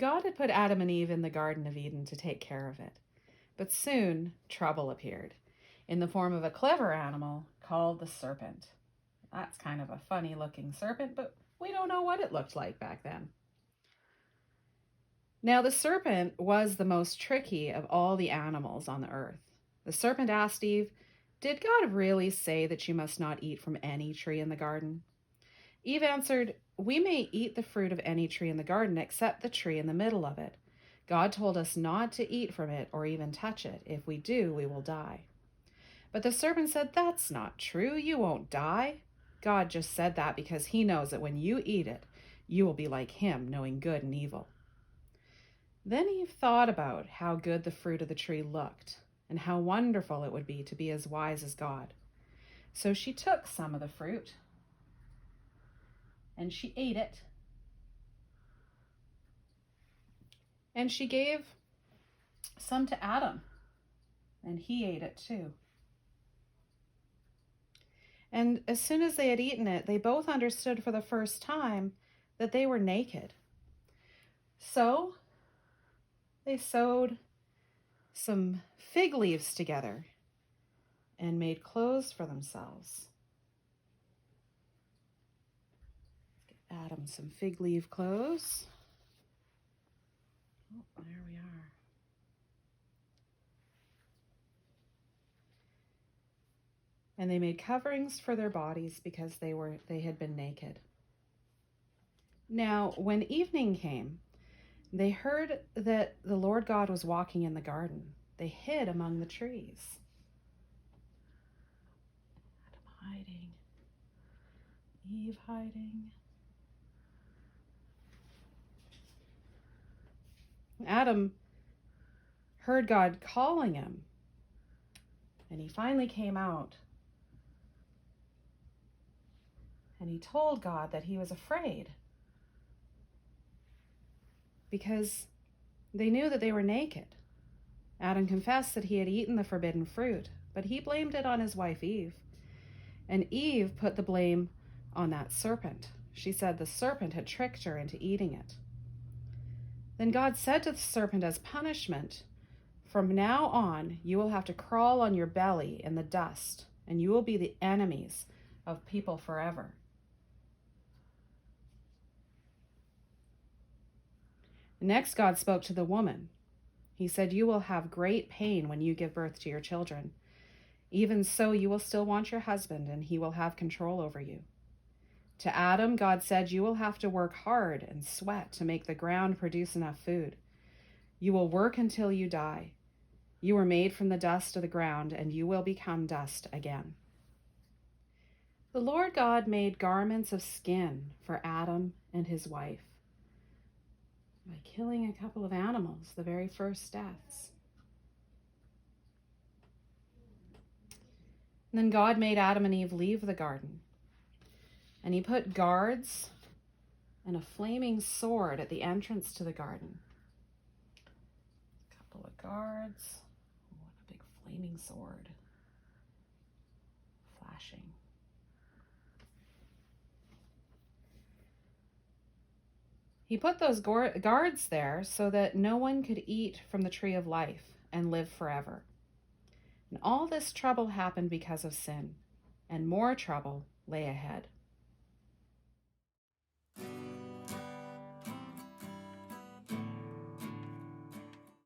God had put Adam and Eve in the Garden of Eden to take care of it. But soon, trouble appeared in the form of a clever animal called the serpent. That's kind of a funny looking serpent, but we don't know what it looked like back then. Now, the serpent was the most tricky of all the animals on the earth. The serpent asked Eve, "Did God really say that you must not eat from any tree in the garden?" Eve answered, "We may eat the fruit of any tree in the garden except the tree in the middle of it. God told us not to eat from it or even touch it. If we do, we will die." But the serpent said, "That's not true. You won't die. God just said that because he knows that when you eat it, you will be like him, knowing good and evil." Then Eve thought about how good the fruit of the tree looked and how wonderful it would be to be as wise as God. So she took some of the fruit and she ate it. And she gave some to Adam, and he ate it too. And as soon as they had eaten it, they both understood for the first time that they were naked. So they sewed some fig leaves together and made clothes for themselves. Let's get Adam some fig leaf clothes. Oh, there we are. And they made coverings for their bodies because they had been naked. Now, when evening came, they heard that the Lord God was walking in the garden. They hid among the trees. Adam hiding. Eve hiding. Adam heard God calling him, and he finally came out. And he told God that he was afraid because they knew that they were naked. Adam confessed that he had eaten the forbidden fruit, but he blamed it on his wife Eve. And Eve put the blame on that serpent. She said the serpent had tricked her into eating it. Then God said to the serpent as punishment, "From now on, you will have to crawl on your belly in the dust, and you will be the enemies of people forever." Next, God spoke to the woman. He said, "You will have great pain when you give birth to your children. Even so, you will still want your husband, and he will have control over you." To Adam, God said, "You will have to work hard and sweat to make the ground produce enough food. You will work until you die. You were made from the dust of the ground, and you will become dust again." The Lord God made garments of skin for Adam and his wife by killing a couple of animals, the very first deaths. And then God made Adam and Eve leave the garden, and he put guards and a flaming sword at the entrance to the garden. A couple of guards. Oh, what a big flaming sword. Flashing. He put those guards there so that no one could eat from the tree of life and live forever. And all this trouble happened because of sin, and more trouble lay ahead.